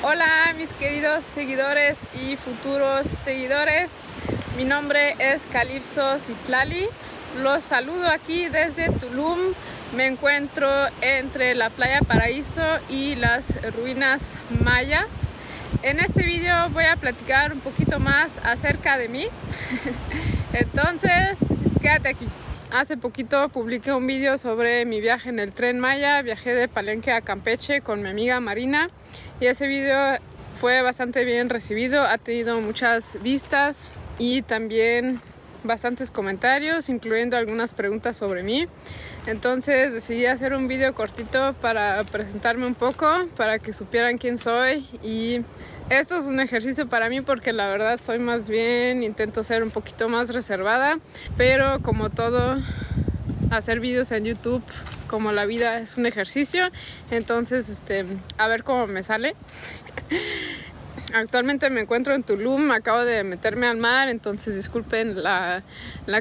Hola mis queridos seguidores y futuros seguidores, mi nombre es Calypso Citlali, los saludo aquí desde Tulum. Me encuentro entre la playa Paraíso y las ruinas mayas. En este video voy a platicar un poquito más acerca de mí, entonces quédate aquí. Hace poquito publiqué un video sobre mi viaje en el Tren Maya. Viajé de Palenque a Campeche con mi amiga Marina y ese video fue bastante bien recibido, ha tenido muchas vistas y también bastantes comentarios, incluyendo algunas preguntas sobre mí. Entonces decidí hacer un video cortito para presentarme un poco, para que supieran quién soy. Y esto es un ejercicio para mí porque la verdad soy más bien, intento ser un poquito más reservada, pero como todo, hacer videos en YouTube, como la vida, es un ejercicio. Entonces a ver cómo me sale. Actualmente me encuentro en Tulum, acabo de meterme al mar, entonces disculpen la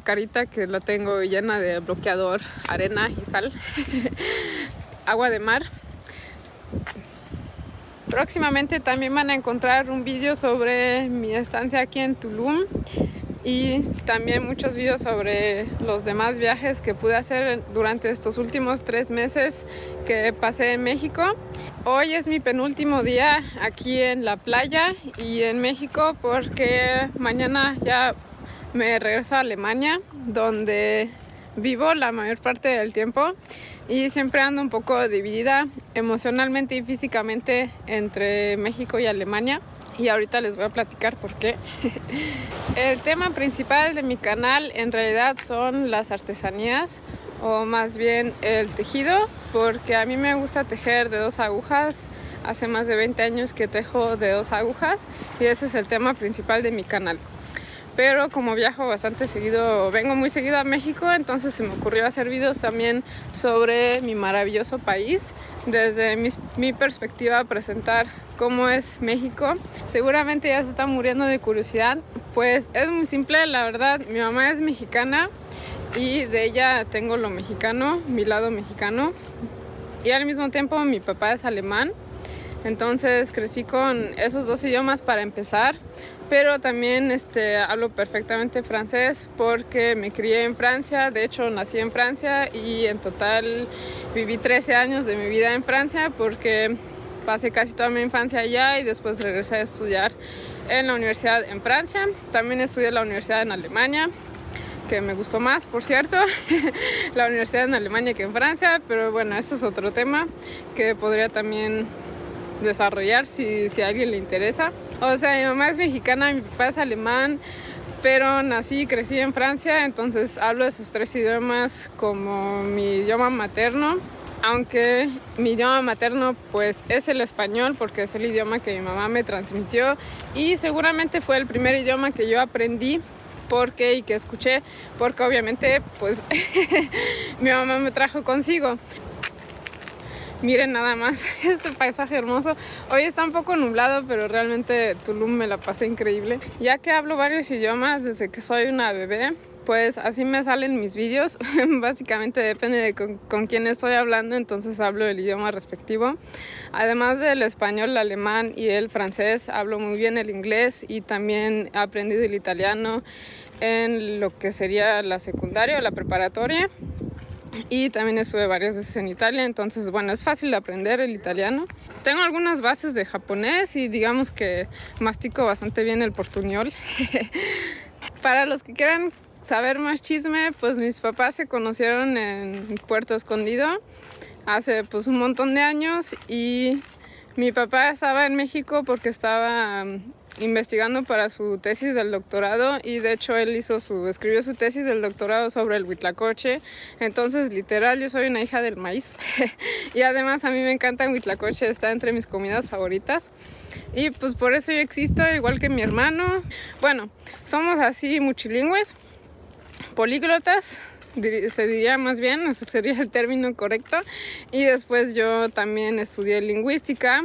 carita que la tengo llena de bloqueador, arena y sal. Agua de mar. Próximamente también van a encontrar un video sobre mi estancia aquí en Tulum y también muchos videos sobre los demás viajes que pude hacer durante estos últimos 3 meses que pasé en México. Hoy es mi penúltimo día aquí en la playa y en México porque mañana ya me regreso a Alemania, donde vivo la mayor parte del tiempo y siempre ando un poco dividida emocionalmente y físicamente entre México y Alemania. Y ahorita les voy a platicar por qué. El tema principal de mi canal en realidad son las artesanías, o más bien el tejido, porque a mí me gusta tejer de 2 agujas. Hace más de 20 años que tejo de 2 agujas y ese es el tema principal de mi canal. Pero como viajo bastante seguido, vengo muy seguido a México, entonces se me ocurrió hacer videos también sobre mi maravilloso país, desde mi perspectiva, presentar cómo es México. Seguramente ya se están muriendo de curiosidad, pues es muy simple, la verdad. Mi mamá es mexicana y de ella tengo lo mexicano, mi lado mexicano, y al mismo tiempo mi papá es alemán. Entonces crecí con esos 2 idiomas para empezar, pero también hablo perfectamente francés porque me crié en Francia. De hecho nací en Francia y en total viví 13 años de mi vida en Francia porque pasé casi toda mi infancia allá y después regresé a estudiar en la universidad en Francia. También estudié en la universidad en Alemania, que me gustó más, por cierto, la universidad en Alemania que en Francia, pero bueno, este es otro tema que podría también desarrollar si a alguien le interesa. O sea, mi mamá es mexicana, mi papá es alemán, pero nací y crecí en Francia, entonces hablo esos 3 idiomas como mi idioma materno, aunque mi idioma materno pues es el español porque es el idioma que mi mamá me transmitió y seguramente fue el primer idioma que yo aprendí y que escuché, porque obviamente pues mi mamá me trajo consigo. Miren nada más este paisaje hermoso. Hoy está un poco nublado, pero realmente Tulum me la pasé increíble. Ya que hablo varios idiomas desde que soy una bebé, pues así me salen mis vídeos. Básicamente depende de con quién estoy hablando, entonces hablo el idioma respectivo. Además del español, el alemán y el francés, hablo muy bien el inglés y también he aprendido el italiano en lo que sería la secundaria o la preparatoria. Y también estuve varias veces en Italia, entonces bueno, es fácil de aprender el italiano. Tengo algunas bases de japonés y digamos que mastico bastante bien el portuñol. Para los que quieran saber más chisme, pues mis papás se conocieron en Puerto Escondido hace pues un montón de años y mi papá estaba en México porque estaba investigando para su tesis del doctorado y de hecho él escribió su tesis del doctorado sobre el huitlacoche. Entonces literal yo soy una hija del maíz y además a mí me encanta el huitlacoche, está entre mis comidas favoritas y pues por eso yo existo, igual que mi hermano. Bueno, somos así multilingües, políglotas se diría más bien, ese sería el término correcto. Y después yo también estudié lingüística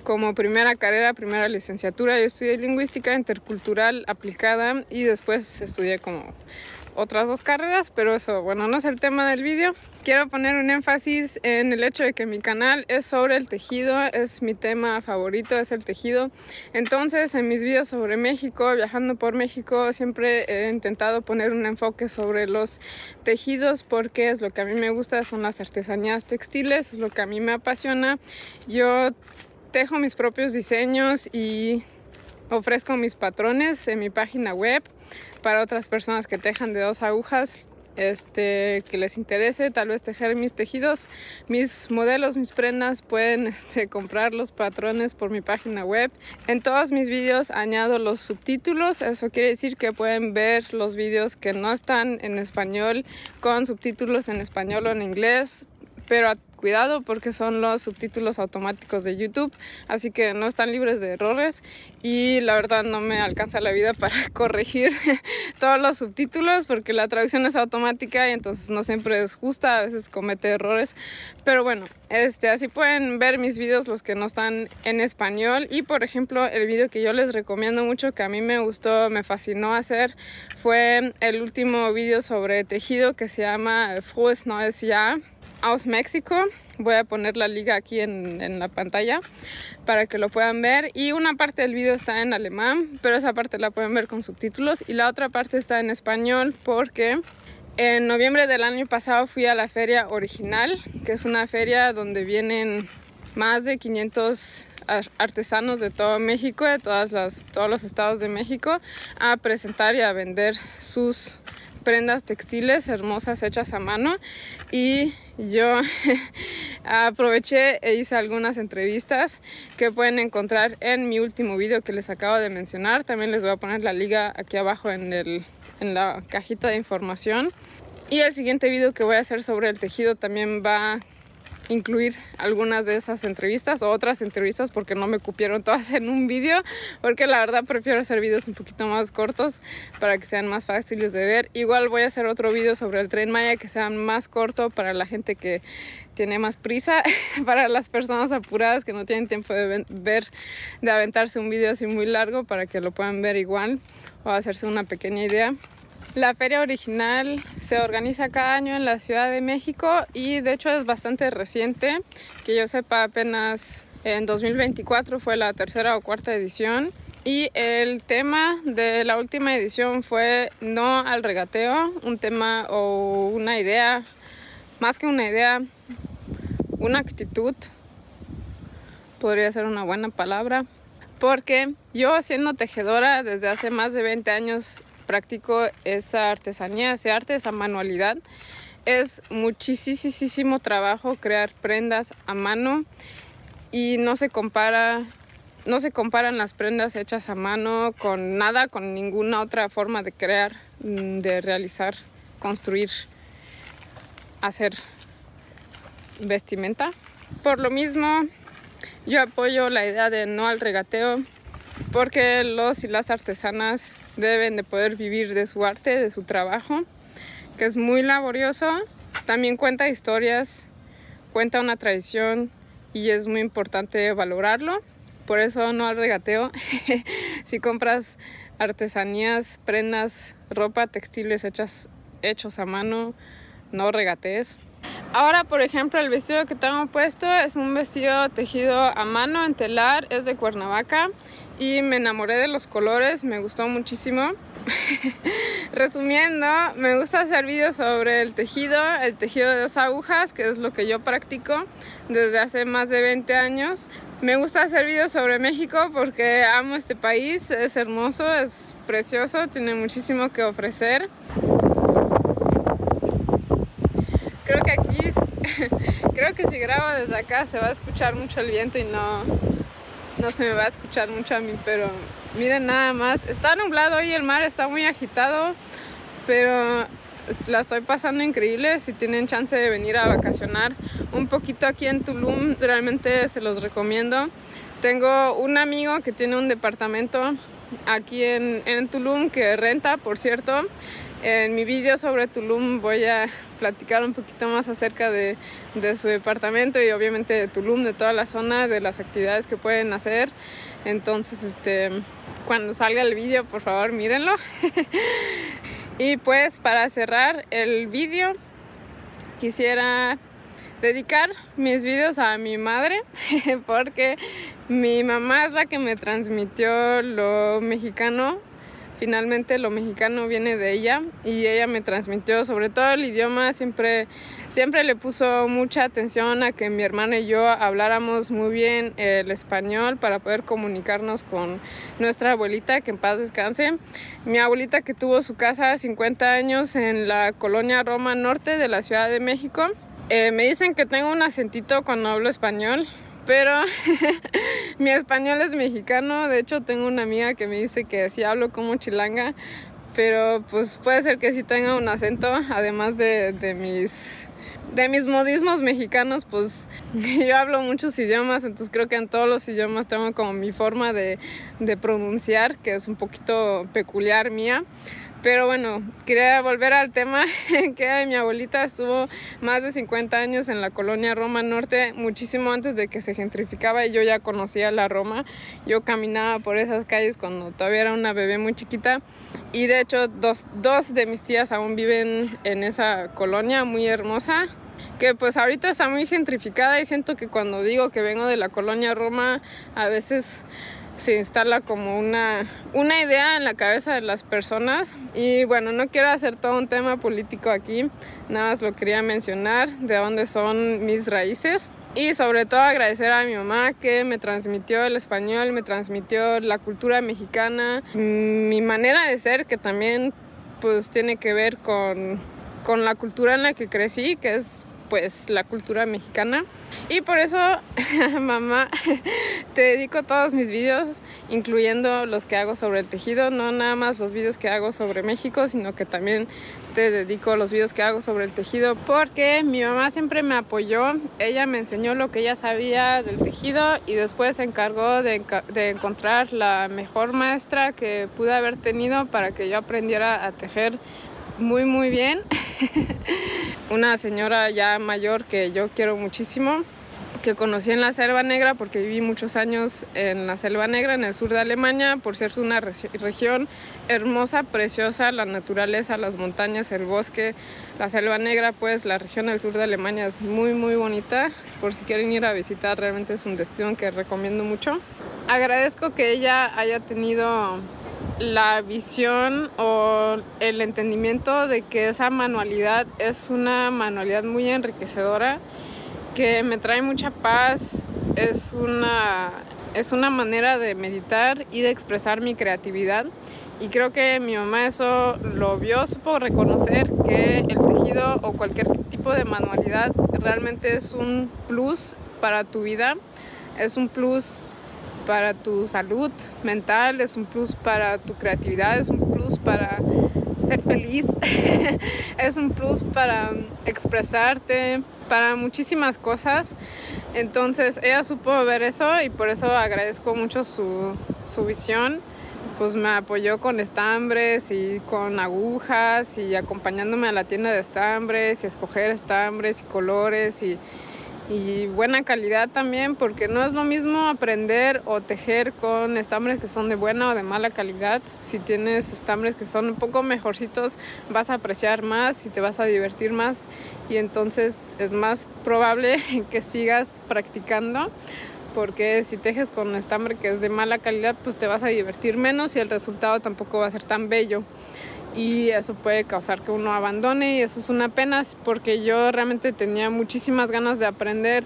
como primera carrera, primera licenciatura. Yo estudié lingüística intercultural aplicada y después estudié como otras 2 carreras, pero eso, bueno, no es el tema del vídeo. Quiero poner un énfasis en el hecho de que mi canal es sobre el tejido, es mi tema favorito, es el tejido. Entonces, en mis videos sobre México, viajando por México, siempre he intentado poner un enfoque sobre los tejidos porque es lo que a mí me gusta, son las artesanías textiles, es lo que a mí me apasiona. Yo tejo mis propios diseños y ofrezco mis patrones en mi página web para otras personas que tejan de 2 agujas, que les interese tal vez tejer mis tejidos, mis modelos, mis prendas. Pueden comprar los patrones por mi página web. En todos mis vídeos añado los subtítulos, eso quiere decir que pueden ver los vídeos que no están en español con subtítulos en español o en inglés, pero cuidado porque son los subtítulos automáticos de YouTube, así que no están libres de errores y la verdad no me alcanza la vida para corregir todos los subtítulos porque la traducción es automática y entonces no siempre es justa, a veces comete errores, pero bueno, así pueden ver mis videos los que no están en español. Y por ejemplo, el video que yo les recomiendo mucho, que a mí me gustó, me fascinó hacer, fue el último video sobre tejido que se llama Frohes Neues Jahr aus México. Voy a poner la liga aquí en la pantalla para que lo puedan ver, y una parte del video está en alemán, pero esa parte la pueden ver con subtítulos y la otra parte está en español porque en noviembre del año pasado fui a la Feria Original, que es una feria donde vienen más de 500 artesanos de todo México, de todos los estados de México, a presentar y a vender sus prendas textiles hermosas hechas a mano. Y yo aproveché e hice algunas entrevistas que pueden encontrar en mi último video que les acabo de mencionar. También les voy a poner la liga aquí abajo en la cajita de información. Y el siguiente video que voy a hacer sobre el tejido también va a incluir algunas de esas entrevistas o otras entrevistas porque no me cupieron todas en un video, porque la verdad prefiero hacer videos un poquito más cortos para que sean más fáciles de ver. Igual voy a hacer otro video sobre el Tren Maya que sea más corto para la gente que tiene más prisa, para las personas apuradas que no tienen tiempo de aventarse un video así muy largo, para que lo puedan ver igual o hacerse una pequeña idea. La Feria Original se organiza cada año en la Ciudad de México y de hecho es bastante reciente, que yo sepa apenas en 2024 fue la 3ª o 4ª edición, y el tema de la última edición fue no al regateo, un tema o una idea, más que una idea, una actitud, podría ser una buena palabra, porque yo siendo tejedora desde hace más de 20 años practico esa artesanía, ese arte, esa manualidad. Es muchísimo trabajo crear prendas a mano y no se comparan las prendas hechas a mano con nada, con ninguna otra forma de crear, de realizar, construir, hacer vestimenta. Por lo mismo, yo apoyo la idea de no al regateo, porque los y las artesanas deben de poder vivir de su arte, de su trabajo, que es muy laborioso. También cuenta historias, cuenta una tradición y es muy importante valorarlo. Por eso no al regateo. Si compras artesanías, prendas, ropa, textiles hechos a mano, no regatees. Ahora, por ejemplo, el vestido que tengo puesto es un vestido tejido a mano en telar, es de Cuernavaca y me enamoré de los colores, me gustó muchísimo. Resumiendo, me gusta hacer videos sobre el tejido de 2 agujas, que es lo que yo practico desde hace más de 20 años. Me gusta hacer videos sobre México porque amo este país, es hermoso, es precioso, tiene muchísimo que ofrecer. Creo que si grabo desde acá se va a escuchar mucho el viento y no se me va a escuchar mucho a mí, pero miren nada más. Está nublado hoy, el mar está muy agitado, pero la estoy pasando increíble. Si tienen chance de venir a vacacionar un poquito aquí en Tulum, realmente se los recomiendo. Tengo un amigo que tiene un departamento aquí en Tulum que renta, por cierto. En mi video sobre Tulum voy a platicar un poquito más acerca de su departamento y obviamente de Tulum, de toda la zona, de las actividades que pueden hacer. Entonces, cuando salga el video, por favor, mírenlo. Y pues para cerrar el vídeo quisiera dedicar mis vídeos a mi madre porque mi mamá es la que me transmitió lo mexicano. Finalmente lo mexicano viene de ella y ella me transmitió sobre todo el idioma. Siempre le puso mucha atención a que mi hermana y yo habláramos muy bien el español para poder comunicarnos con nuestra abuelita, que en paz descanse. Mi abuelita, que tuvo su casa 50 años en la colonia Roma Norte de la Ciudad de México. Me dicen que tengo un acentito cuando hablo español, pero mi español es mexicano. De hecho, tengo una amiga que me dice que sí hablo como chilanga, pero pues puede ser que sí tenga un acento, además de mis modismos mexicanos. Pues yo hablo muchos idiomas, entonces creo que en todos los idiomas tengo como mi forma de pronunciar, que es un poquito peculiar mía. Pero bueno, quería volver al tema que mi abuelita estuvo más de 50 años en la colonia Roma Norte, muchísimo antes de que se gentrificaba, y yo ya conocía la Roma. Yo caminaba por esas calles cuando todavía era una bebé muy chiquita, y de hecho dos de mis tías aún viven en esa colonia muy hermosa, que pues ahorita está muy gentrificada, y siento que cuando digo que vengo de la colonia Roma, a veces se instala como una idea en la cabeza de las personas. Y bueno, no quiero hacer todo un tema político aquí, nada más lo quería mencionar, de dónde son mis raíces. Y sobre todo agradecer a mi mamá, que me transmitió el español, me transmitió la cultura mexicana, mi manera de ser, que también pues tiene que ver con la cultura en la que crecí, que es pues la cultura mexicana. Y por eso, mamá, te dedico todos mis videos, incluyendo los que hago sobre el tejido, no nada más los videos que hago sobre México, sino que también te dedico los videos que hago sobre el tejido, porque mi mamá siempre me apoyó. Ella me enseñó lo que ella sabía del tejido y después se encargó de encontrar la mejor maestra que pude haber tenido para que yo aprendiera a tejer muy bien. Una señora ya mayor que yo quiero muchísimo, que conocí en la Selva Negra, porque viví muchos años en la Selva Negra, en el sur de Alemania. Por cierto, una región hermosa, preciosa, la naturaleza, las montañas, el bosque. La Selva Negra, pues la región del sur de Alemania es muy bonita. Por si quieren ir a visitar, realmente es un destino que recomiendo mucho. Agradezco que ella haya tenido la visión o el entendimiento de que esa manualidad es una manualidad muy enriquecedora, que me trae mucha paz, es una manera de meditar y de expresar mi creatividad. Y creo que mi mamá eso lo vio, supo reconocer que el tejido o cualquier tipo de manualidad realmente es un plus para tu vida, es un plus para tu salud mental, es un plus para tu creatividad, es un plus para ser feliz, es un plus para expresarte, para muchísimas cosas. Entonces ella supo ver eso y por eso agradezco mucho su visión. Pues me apoyó con estambres y con agujas y acompañándome a la tienda de estambres y a escoger estambres y colores y buena calidad también, porque no es lo mismo aprender o tejer con estambres que son de buena o de mala calidad. Si tienes estambres que son un poco mejorcitos, vas a apreciar más y te vas a divertir más, y entonces es más probable que sigas practicando, porque si tejes con estambre que es de mala calidad, pues te vas a divertir menos y el resultado tampoco va a ser tan bello. Y eso puede causar que uno abandone, y eso es una pena, porque yo realmente tenía muchísimas ganas de aprender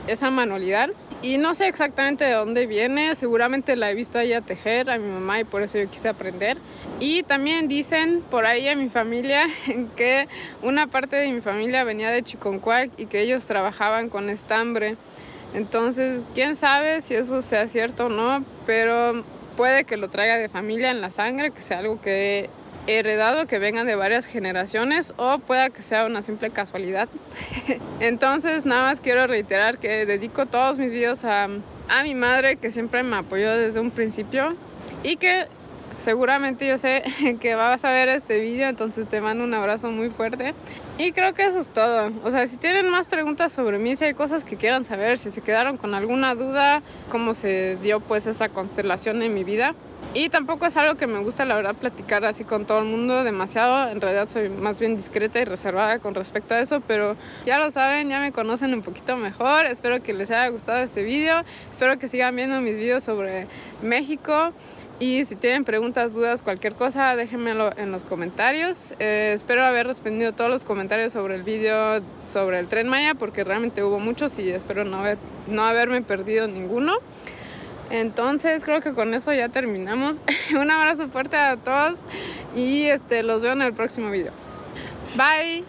esa manualidad y no sé exactamente de dónde viene. Seguramente la he visto a ella tejer, a mi mamá, y por eso yo quise aprender. Y también dicen por ahí en mi familia que una parte de mi familia venía de Chiconcuac y que ellos trabajaban con estambre. Entonces quién sabe si eso sea cierto o no, pero puede que lo traiga de familia en la sangre, que sea algo que heredado, que vengan de varias generaciones, o pueda que sea una simple casualidad. Entonces nada más quiero reiterar que dedico todos mis videos a mi madre, que siempre me apoyó desde un principio y que seguramente yo sé que vas a ver este video, entonces te mando un abrazo muy fuerte. Y creo que eso es todo. O sea, si tienen más preguntas sobre mí, si hay cosas que quieran saber, si se quedaron con alguna duda, cómo se dio pues esa constelación en mi vida. Y tampoco es algo que me gusta, la verdad, platicar así con todo el mundo demasiado. En realidad soy más bien discreta y reservada con respecto a eso, pero ya lo saben, ya me conocen un poquito mejor. Espero que les haya gustado este video. Espero que sigan viendo mis videos sobre México. Y si tienen preguntas, dudas, cualquier cosa, déjenmelo en los comentarios. Espero haber respondido todos los comentarios sobre el video sobre el Tren Maya, porque realmente hubo muchos y espero no haberme perdido ninguno. Entonces creo que con eso ya terminamos. Un abrazo fuerte a todos y los veo en el próximo video. Bye.